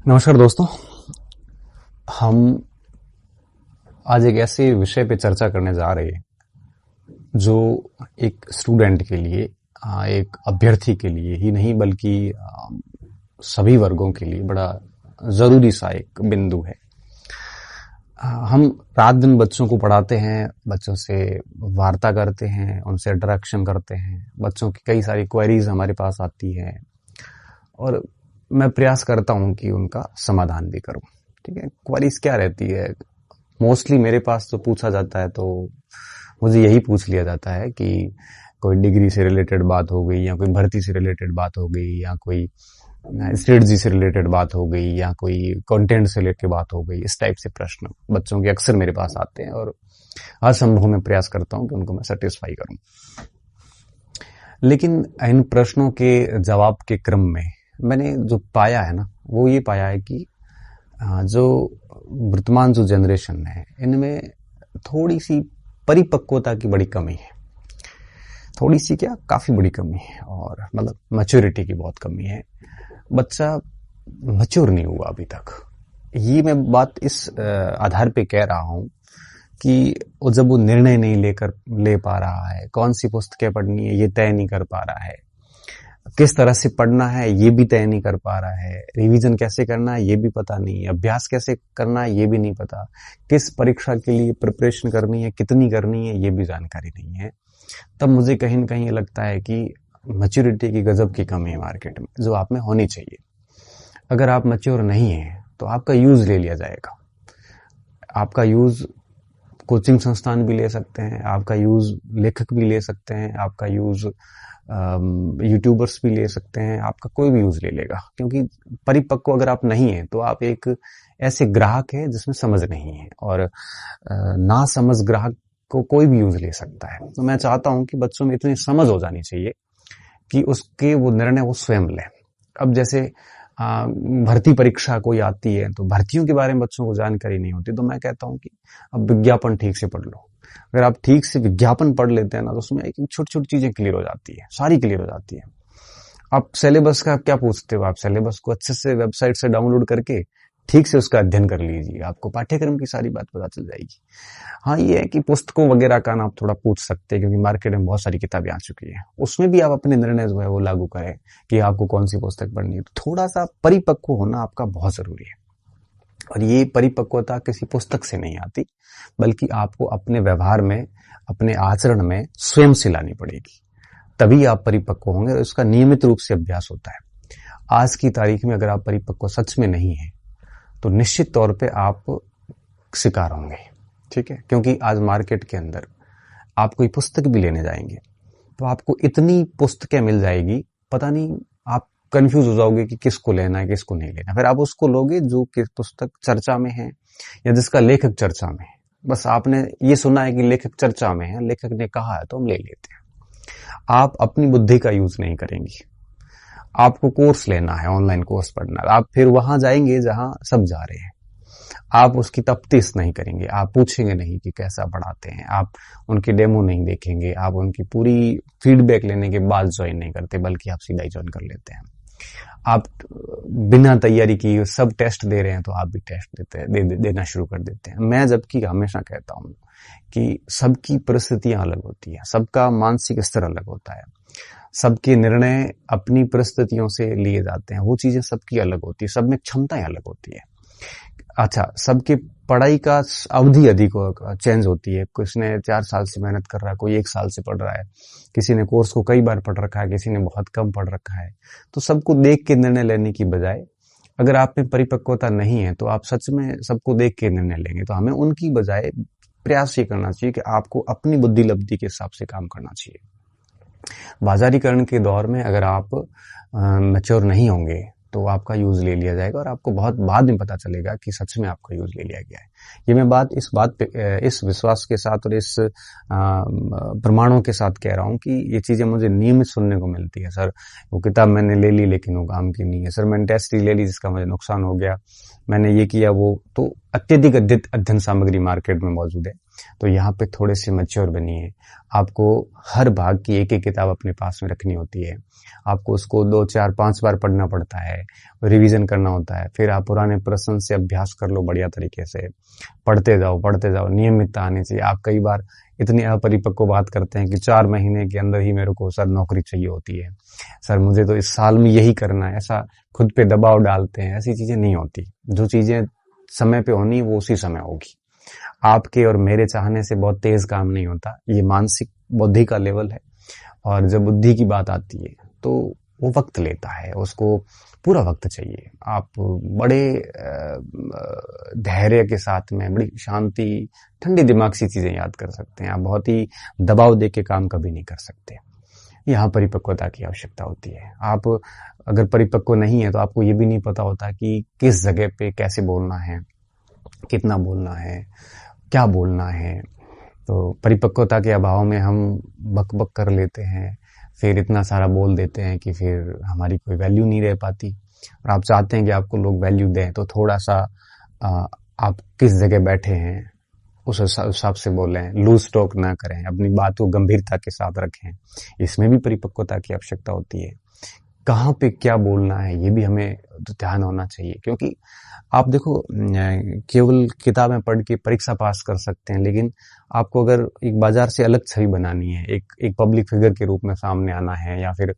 नमस्कार दोस्तों। हम आज एक ऐसे विषय पे चर्चा करने जा रहे हैं जो एक स्टूडेंट के लिए, एक अभ्यर्थी के लिए ही नहीं बल्कि सभी वर्गों के लिए बड़ा जरूरी सा एक बिंदु है। हम रात दिन बच्चों को पढ़ाते हैं, बच्चों से वार्ता करते हैं, उनसे इंटरेक्शन करते हैं, बच्चों की कई सारी क्वेरीज हमारे पास आती है और मैं प्रयास करता हूं कि उनका समाधान भी करूं। ठीक है, क्वेरीज क्या रहती है? मोस्टली मेरे पास तो पूछा जाता है तो मुझे यही पूछ लिया जाता है कि कोई डिग्री से रिलेटेड बात हो गई, या कोई भर्ती से रिलेटेड बात हो गई, या कोई स्ट्रेटजी से रिलेटेड बात हो गई, या कोई कंटेंट से रिलेटेड बात हो गई। इस टाइप से प्रश्न बच्चों के अक्सर मेरे पास आते हैं और हर संभव मैं प्रयास करता हूं कि उनको मैं सेटिस्फाई करूं। लेकिन इन प्रश्नों के जवाब के क्रम में मैंने जो पाया है ना, वो ये पाया है कि जो वर्तमान जो जनरेशन है, इनमें थोड़ी सी परिपक्वता की बड़ी कमी है। थोड़ी सी क्या, काफी बड़ी कमी है, और मतलब मैच्योरिटी की बहुत कमी है। बच्चा मैच्योर नहीं हुआ अभी तक। ये मैं बात इस आधार पे कह रहा हूं कि जब वो निर्णय नहीं ले पा रहा है, कौन सी पुस्तकें पढ़नी है ये तय नहीं कर पा रहा है, किस तरह से पढ़ना है ये भी तय नहीं कर पा रहा है, रिवीजन कैसे करना है ये भी पता नहीं है, अभ्यास कैसे करना है ये भी नहीं पता, किस परीक्षा के लिए प्रिपरेशन करनी है, कितनी करनी है ये भी जानकारी नहीं है, तब मुझे कहीं न कहीं लगता है कि मैच्योरिटी की गजब की कमी है मार्केट में, जो आप में होनी चाहिए। अगर आप मैच्योर नहीं है तो आपका यूज ले लिया जाएगा। आपका यूज कोचिंग संस्थान भी ले सकते हैं, आपका यूज लेखक भी ले सकते हैं, आपका यूज यूट्यूबर्स भी ले सकते हैं, आपका कोई भी यूज ले लेगा। क्योंकि परिपक्व अगर आप नहीं है तो आप एक ऐसे ग्राहक है जिसमें समझ नहीं है, और ना समझ ग्राहक को कोई भी यूज ले सकता है। तो मैं चाहता हूं कि बच्चों में इतनी समझ हो जानी चाहिए कि उसके वो निर्णय वो स्वयं ले। अब जैसे भर्ती परीक्षा कोई आती है तो भर्तियों के बारे में बच्चों को जानकारी नहीं होती, तो मैं कहता हूं कि अब विज्ञापन ठीक से पढ़ लो। अगर आप ठीक से विज्ञापन पढ़ लेते हैं ना, तो उसमें एक छोटी छोटी चीजें क्लियर हो जाती है, सारी क्लियर हो जाती है। आप सिलेबस का क्या पूछते हो? आप सिलेबस को अच्छे से वेबसाइट से डाउनलोड करके ठीक से उसका अध्ययन कर लीजिए, आपको पाठ्यक्रम की सारी बात पता चल जाएगी। हाँ, ये है कि पुस्तकों वगैरह का ना आप थोड़ा पूछ सकते हैं, क्योंकि मार्केट में बहुत सारी किताबें आ चुकी हैं, उसमें भी आप अपने निर्णय जो है वो लागू करें कि आपको कौन सी पुस्तक पढ़नी है। तो थोड़ा सा परिपक्व होना आपका बहुत जरूरी है, और ये परिपक्वता किसी पुस्तक से नहीं आती, बल्कि आपको अपने व्यवहार में, अपने आचरण में स्वयं से लानी पड़ेगी, तभी आप परिपक्व होंगे। और इसका नियमित रूप से अभ्यास होता है। आज की तारीख में अगर आप परिपक्व सच में नहीं है तो निश्चित तौर पे आप शिकार होंगे। ठीक है, क्योंकि आज मार्केट के अंदर आप कोई पुस्तक भी लेने जाएंगे तो आपको इतनी पुस्तकें मिल जाएगी, पता नहीं, आप कंफ्यूज हो जाओगे कि किसको लेना है किसको नहीं लेना। फिर आप उसको लोगे जो कि पुस्तक चर्चा में है या जिसका लेखक चर्चा में है। बस आपने ये सुना है कि लेखक चर्चा में है, लेखक ने कहा है तो हम ले लेते हैं। आप अपनी बुद्धि का यूज नहीं करेंगे। आपको कोर्स लेना है, ऑनलाइन कोर्स पढ़ना है, आप फिर वहां जाएंगे जहां सब जा रहे हैं। आप उसकी तफ्तीश नहीं करेंगे, आप पूछेंगे नहीं कि कैसा पढ़ाते हैं, आप उनकी डेमो नहीं देखेंगे, आप उनकी पूरी फीडबैक लेने के बाद ज्वाइन नहीं करते, बल्कि आप सीधा ही ज्वाइन कर लेते हैं। आप बिना तैयारी की सब टेस्ट दे रहे हैं तो आप भी टेस्ट देना शुरू कर देते हैं। मैं जबकि हमेशा कहता हूं कि सबकी परिस्थितियां अलग होती है, सबका मानसिक स्तर अलग होता है, सबके निर्णय अपनी परिस्थितियों से लिए जाते हैं, वो चीजें सबकी अलग होती है, सब में क्षमताएं अलग होती है। अच्छा, सबके पढ़ाई का अवधि अधिक चेंज होती है। किसी ने 4 साल से मेहनत कर रहा है, कोई 1 साल से पढ़ रहा है, किसी ने कोर्स को कई बार पढ़ रखा है, किसी ने बहुत कम पढ़ रखा है। तो सबको देख के निर्णय लेने की बजाय, अगर आप में परिपक्वता नहीं है तो आप सच में सबको देख के निर्णय लेंगे। तो हमें उनकी बजाय प्रयास ये करना चाहिए कि आपको अपनी बुद्धि लब्धि के हिसाब से काम करना चाहिए। बाजारीकरण के दौर में अगर आप मैच्योर नहीं होंगे तो आपका यूज ले लिया जाएगा, और आपको बहुत बाद में पता चलेगा कि सच में आपका यूज ले लिया गया है। ये मैं इस बात पे, इस विश्वास के साथ और इस प्रमाणों के साथ कह रहा हूं कि ये चीजें मुझे नियमित सुनने को मिलती है। सर, वो किताब मैंने ले ली लेकिन वो काम की नहीं है। सर, मैंने टेस्ट ले ली जिसका मुझे नुकसान हो गया। मैंने ये किया वो, तो अत्यधिक अध्ययन सामग्री मार्केट में मौजूद है। तो यहाँ पे थोड़े से मैच्योर बनिए। आपको हर भाग की एक एक किताब अपने पास में रखनी होती है। आपको उसको 2, 4, 5 बार पढ़ना पड़ता है, रिवीजन करना होता है। फिर आप पुराने प्रश्न से अभ्यास कर लो बढ़िया तरीके से। पढ़ते जाओ, नियमितता आनी चाहिए। आप कई बार इतनी अपरिपक्व बात करते हैं कि 4 महीने के अंदर ही मेरे को सर नौकरी चाहिए होती है, सर मुझे तो इस साल में यही करना है, ऐसा खुद पे दबाव डालते हैं। ऐसी चीजें नहीं होती। जो चीजें समय पे होनी वो उसी समय होगी। आपके और मेरे चाहने से बहुत तेज काम नहीं होता। ये मानसिक बुद्धि का लेवल है, और जब बुद्धि की बात आती है तो वो वक्त लेता है, उसको पूरा वक्त चाहिए। आप बड़े धैर्य के साथ में, बड़ी शांति, ठंडी दिमाग से चीजें याद कर सकते हैं। आप बहुत ही दबाव दे के काम कभी नहीं कर सकते। यहाँ परिपक्वता की आवश्यकता होती है। आप अगर परिपक्व नहीं है तो आपको ये भी नहीं पता होता कि किस जगह पे कैसे बोलना है, कितना बोलना है, क्या बोलना है। तो परिपक्वता के अभाव में हम बक बक कर लेते हैं, फिर इतना सारा बोल देते हैं कि फिर हमारी कोई वैल्यू नहीं रह पाती। और आप चाहते हैं कि आपको लोग वैल्यू दें, तो थोड़ा सा आप किस जगह बैठे हैं उस हिसाब से बोलें, लूज टॉक ना करें, अपनी बात को गंभीरता के साथ रखें। इसमें भी परिपक्वता की आवश्यकता होती है। कहाँ पे क्या बोलना है ये भी हमें ध्यान होना चाहिए, क्योंकि आप देखो केवल किताबें पढ़ के परीक्षा पास कर सकते हैं, लेकिन आपको अगर एक बाजार से अलग छवि बनानी है, एक पब्लिक फिगर के रूप में सामने आना है, या फिर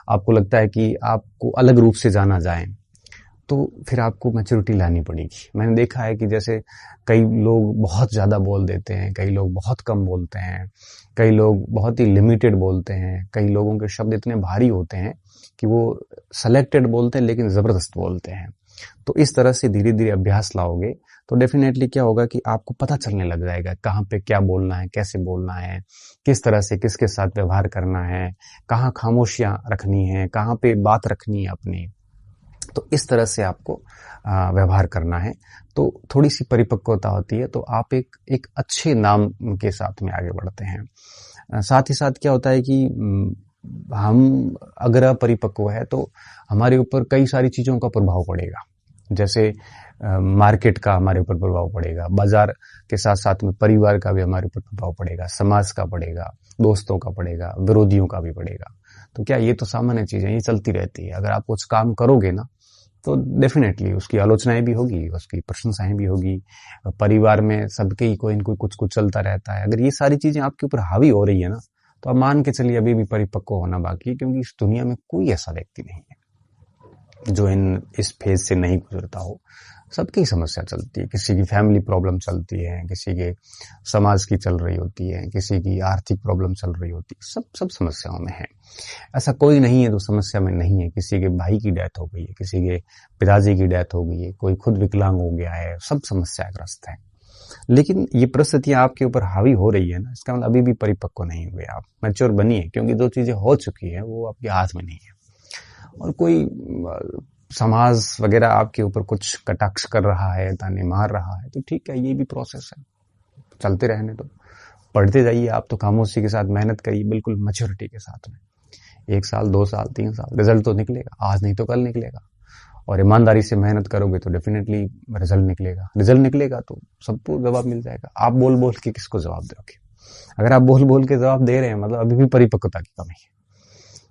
आपको लगता है कि आपको अलग रूप से जाना जाए, तो फिर आपको मैच्योरिटी लानी पड़ेगी। मैंने देखा है कि जैसे कई लोग बहुत ज्यादा बोल देते हैं, कई लोग बहुत कम बोलते हैं, कई लोग बहुत ही लिमिटेड बोलते हैं, कई लोगों के शब्द इतने भारी होते हैं कि वो सेलेक्टेड बोलते हैं लेकिन जबरदस्त बोलते हैं। तो इस तरह से धीरे धीरे अभ्यास लाओगे तो डेफिनेटली क्या होगा कि आपको पता चलने लग जाएगा कहाँ पे क्या बोलना है, कैसे बोलना है, किस तरह से किसके साथ व्यवहार करना है, कहाँ खामोशियां रखनी है, कहाँ पे बात रखनी है अपनी। तो इस तरह से आपको व्यवहार करना है। तो थोड़ी सी परिपक्वता होती है, तो आप एक अच्छे नाम के साथ में आगे बढ़ते हैं। साथ ही साथ क्या होता है कि हम अगर अपरिपक्व है तो हमारे ऊपर कई सारी चीजों का प्रभाव पड़ेगा। जैसे मार्केट का हमारे ऊपर प्रभाव पड़ेगा, बाजार के साथ साथ में परिवार का भी हमारे ऊपर प्रभाव पड़ेगा, समाज का पड़ेगा, दोस्तों का पड़ेगा, विरोधियों का भी पड़ेगा। तो क्या ये तो सामान्य चीजें, ये चलती रहती है। अगर आप कुछ काम करोगे ना तो डेफिनेटली उसकी आलोचनाएं भी होगी, उसकी प्रशंसाएं भी होगी। परिवार में सबके ही कोई न कोई कुछ कुछ चलता रहता है। अगर ये सारी चीजें आपके ऊपर हावी हो रही है ना, तो आप मान के चलिए अभी भी परिपक्व होना बाकी है, क्योंकि इस दुनिया में कोई ऐसा व्यक्ति नहीं है जो इस फेज से नहीं गुजरता हो। सबकी समस्या चलती है, किसी की फैमिली प्रॉब्लम चलती है, किसी के समाज की चल रही होती है, किसी की आर्थिक प्रॉब्लम चल रही होती है। सब समस्याओं में है। ऐसा कोई नहीं है जो समस्या में नहीं है। किसी के भाई की डेथ हो गई है, किसी के पिताजी की डेथ हो गई है, कोई खुद विकलांग हो गया है, सब समस्याग्रस्त है। लेकिन ये परिस्थितियां आपके ऊपर हावी हो रही है ना, इसका मतलब अभी भी परिपक्व नहीं हुए, आप मैच्योर बनिए, क्योंकि जो चीजें हो चुकी है वो आपके हाथ में नहीं है। और कोई समाज वगैरह आपके ऊपर कुछ कटाक्ष कर रहा है, ताने मार रहा है, तो ठीक है, ये भी प्रोसेस है, चलते रहने दो। पढ़ते जाइए आप, तो खामोशी के साथ मेहनत करिए, बिल्कुल मैच्योरिटी के साथ में। 1 साल, 2 साल, 3 साल रिजल्ट तो निकलेगा, आज नहीं तो कल निकलेगा। और ईमानदारी से मेहनत करोगे तो डेफिनेटली रिजल्ट निकलेगा। रिजल्ट निकलेगा तो सबको जवाब मिल जाएगा। आप बोल बोल के किसको जवाब दोगे? अगर आप बोल बोल के जवाब दे रहे हैं, मतलब अभी भी परिपक्वता की कमी है।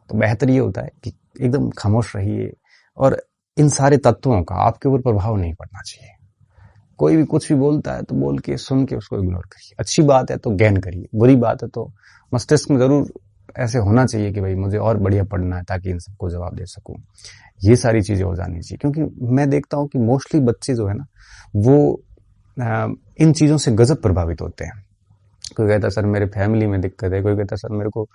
तो बेहतर ये होता है कि एकदम खामोश रहिए, और इन सारे तत्वों का आपके ऊपर प्रभाव नहीं पड़ना चाहिए। कोई भी कुछ भी बोलता है तो बोल के, सुन के उसको इग्नोर करिए। अच्छी बात है तो गैन करिए, बुरी बात है तो मस्तिष्क में जरूर ऐसे होना चाहिए कि भाई मुझे और बढ़िया पढ़ना है ताकि इन सबको जवाब दे सकूं। ये सारी चीजें हो जानी चाहिए, क्योंकि मैं देखता हूं कि मोस्टली बच्चे जो है ना, वो इन चीजों से गजब प्रभावित होते हैं। कोई कहता है सर मेरे फैमिली में दिक्कत है, कोई कहता है सर मेरे को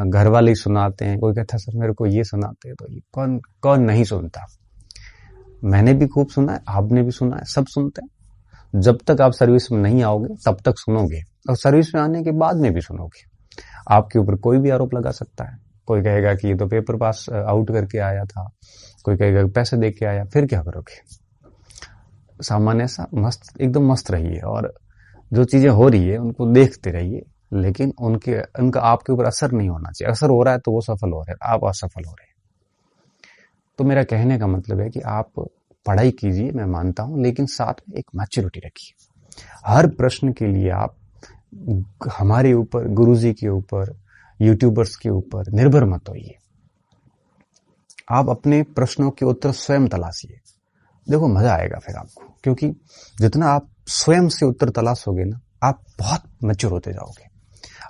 घर वाले ही सुनाते हैं, कोई कहता है सर मेरे को ये सुनाते हैं। तो ये कौन नहीं सुनता? मैंने भी खूब सुना है, आपने भी सुना है, सब सुनते हैं। जब तक आप सर्विस में नहीं आओगे तब तक सुनोगे, और सर्विस में आने के बाद में भी सुनोगे। आपके ऊपर कोई भी आरोप लगा सकता है। कोई कहेगा कि ये तो पेपर पास आउट करके आया था, कोई कहेगा पैसे दे के आया। फिर क्या करोगे? सामान्य सा मस्त, एकदम मस्त रहिए, और जो चीजें हो रही है उनको देखते रहिए, लेकिन उनका आपके ऊपर असर नहीं होना चाहिए। असर हो रहा है तो वो सफल हो रहे हैं, आप असफल हो रहे हैं। तो मेरा कहने का मतलब है कि आप पढ़ाई कीजिए, मैं मानता हूं, लेकिन साथ में एक मैच्योरिटी रखिए। हर प्रश्न के लिए आप हमारे ऊपर, गुरुजी के ऊपर, यूट्यूबर्स के ऊपर निर्भर मत होइए। आप अपने प्रश्नों के उत्तर स्वयं तलाशिए। देखो मजा आएगा फिर आपको, क्योंकि जितना आप स्वयं से उत्तर तलाशोगे ना, आप बहुत मैच्योर होते जाओगे।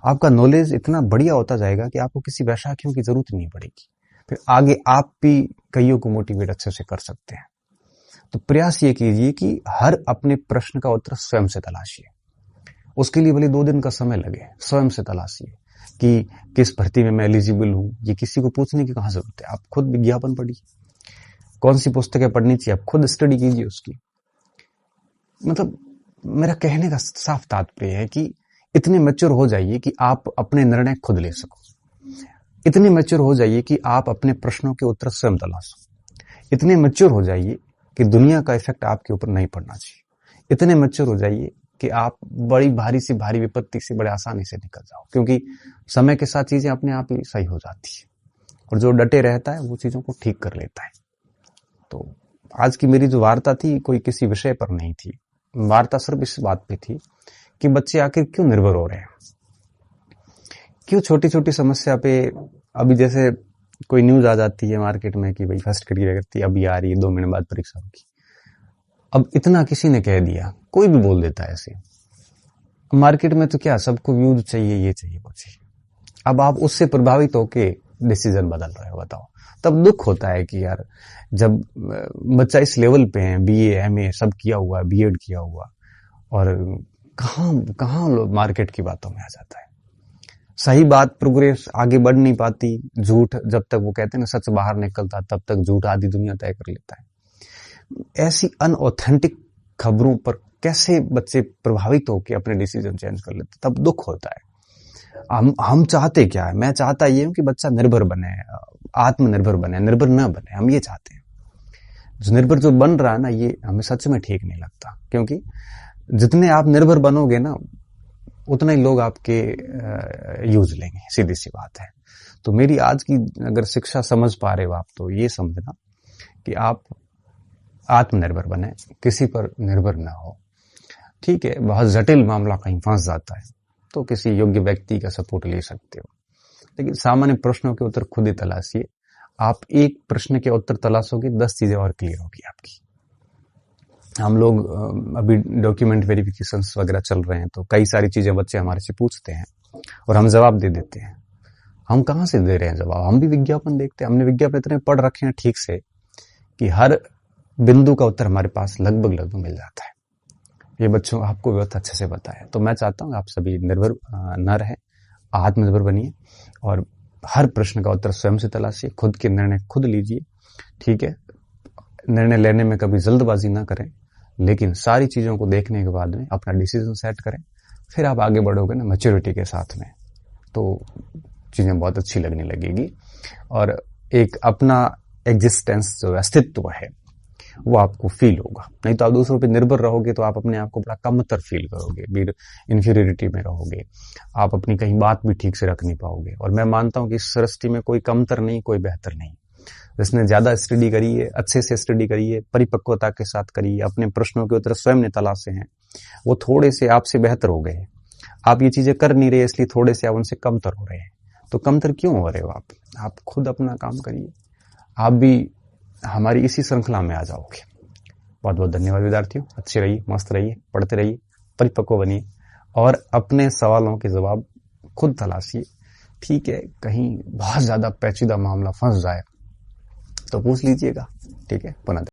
आपका नॉलेज इतना बढ़िया होता जाएगा कि आपको किसी वैशाखियों की जरूरत नहीं पड़ेगी। फिर आगे आप भी कईयों को मोटिवेट अच्छे से कर सकते हैं। तो प्रयास ये कीजिए कि हर अपने प्रश्न का उत्तर स्वयं से तलाशिए। उसके लिए भले 2 दिन का समय लगे, स्वयं से तलाशिए कि किस भर्ती में मैं एलिजिबल हूं। ये किसी को पूछने की कहां जरूरत है। आप खुद विज्ञापन पढ़िए, कौन सी पुस्तकें पढ़नी चाहिए आप खुद स्टडी कीजिए उसकी। मतलब मेरा कहने का साफ तात्पर्य है कि इतने मैच्योर हो जाइए कि आप अपने निर्णय खुद ले सको। इतने मैच्योर हो जाइए कि आप अपने प्रश्नों के उत्तर स्वयं तलाशो। इतने मैच्योर हो जाइए कि दुनिया का इफेक्ट आपके ऊपर नहीं पड़ना चाहिए। इतने मैच्योर हो जाइए कि आप बड़ी भारी से भारी विपत्ति से बड़े आसानी से निकल जाओ, क्योंकि समय के साथ चीजें अपने आप ही सही हो जाती है और जो डटे रहता है वो चीजों को ठीक कर लेता है। तो आज की मेरी जो वार्ता थी कोई किसी विषय पर नहीं थी। वार्ता सिर्फ इस बात पे थी कि बच्चे आखिर क्यों निर्भर हो रहे हैं, क्यों छोटी छोटी समस्या पे। अभी जैसे कोई न्यूज आ जाती है मार्केट में कि भाई फर्स्ट कैटेगरी अभी आ रही है, 2 महीने बाद परीक्षा होगी। अब इतना किसी ने कह दिया, कोई भी बोल देता है ऐसे। मार्केट में तो क्या सबको व्यूज चाहिए, ये चाहिए, वो चाहिए। अब आप उससे प्रभावित होके डिसीजन बदल रहे हो, बताओ। तब दुख होता है कि यार जब बच्चा इस लेवल पे है, बीए एमए सब किया हुआ, बीएड किया हुआ, और कहां मार्केट की बातों में आ जाता है। सही बात प्रोग्रेस आगे बढ़ नहीं पाती। झूठ जब तक वो कहते हैं ना सच बाहर निकलता, तब तक झूठ आधी दुनिया तय कर लेता है। ऐसी अनऑथेंटिक खबरों पर कैसे बच्चे प्रभावित होकर अपने डिसीजन चेंज कर लेते, तब दुख होता है। हम चाहते क्या है? मैं चाहता ये हूं कि बच्चा निर्भर बने, आत्मनिर्भर बने, निर्भर न बने। हम ये चाहते हैं। जो निर्भर जो बन रहा है ना, ये हमें सच में ठीक नहीं लगता, क्योंकि जितने आप निर्भर बनोगे ना, उतना ही लोग आपके यूज लेंगे। सीधी सी बात है। तो मेरी आज की अगर शिक्षा समझ पा रहे हो आप, तो ये समझना कि आप आत्मनिर्भर बने, किसी पर निर्भर ना हो। ठीक है, बहुत जटिल मामला कहीं फंस जाता है तो किसी योग्य व्यक्ति का सपोर्ट ले सकते हो, लेकिन सामान्य प्रश्नों के उत्तर खुद ही तलाशिए। आप एक प्रश्न के उत्तर तलाशोगे, 10 चीजें और क्लियर होगी आपकी। हम लोग अभी डॉक्यूमेंट वेरिफिकेशंस वगैरह चल रहे हैं, तो कई सारी चीजें बच्चे हमारे से पूछते हैं और हम जवाब दे देते हैं। हम कहां से दे रहे हैं जवाब? हम भी विज्ञापन देखते हैं। हमने विज्ञापन इतने पढ़ रखे हैं ठीक से कि हर बिंदु का उत्तर हमारे पास लगभग मिल जाता है। ये बच्चों आपको बहुत अच्छे से पता है। तो मैं चाहता हूँ आप सभी निर्भर न रहे, आत्मनिर्भर बनिए और हर प्रश्न का उत्तर स्वयं से तलाशिए। खुद के निर्णय खुद लीजिए। ठीक है, निर्णय लेने में कभी जल्दबाजी ना करें, लेकिन सारी चीजों को देखने के बाद में अपना डिसीजन सेट करें। फिर आप आगे बढ़ोगे ना मैच्योरिटी के साथ में, तो चीजें बहुत अच्छी लगने लगेगी और एक अपना एग्जिस्टेंस जो अस्तित्व है वो आपको फील होगा। नहीं तो आप दूसरों पे निर्भर रहोगे तो आप अपने आप को बड़ा कमतर फील करोगे, इंफीरियरिटी में रहोगे। आप अपनी कहीं बात भी ठीक से रख नहीं पाओगे। और मैं मानता हूं कि इस सृष्टि में कोई कमतर नहीं, कोई बेहतर नहीं। जिसने ज्यादा स्टडी करी है, अच्छे से स्टडी करी है, परिपक्वता के साथ करी है, अपने प्रश्नों के उत्तर स्वयं ने तलाशे हैं, वो थोड़े से आपसे बेहतर हो गए। आप ये चीजें कर नहीं रहे, इसलिए थोड़े से आप उनसे कमतर हो रहे हैं। तो कमतर क्यों हो रहे हो आप खुद अपना काम करिए। आप भी हमारी इसी श्रृंखला में आ जाओगे। बहुत बहुत धन्यवाद विद्यार्थियों। अच्छे रहिए, मस्त रहिए, पढ़ते रहिए, परिपक्व बनिए और अपने सवालों के जवाब खुद तलाशिए। ठीक है, कहीं बहुत ज्यादा पेचीदा मामला फंस जाए तो पूछ लीजिएगा। ठीक है, पुनः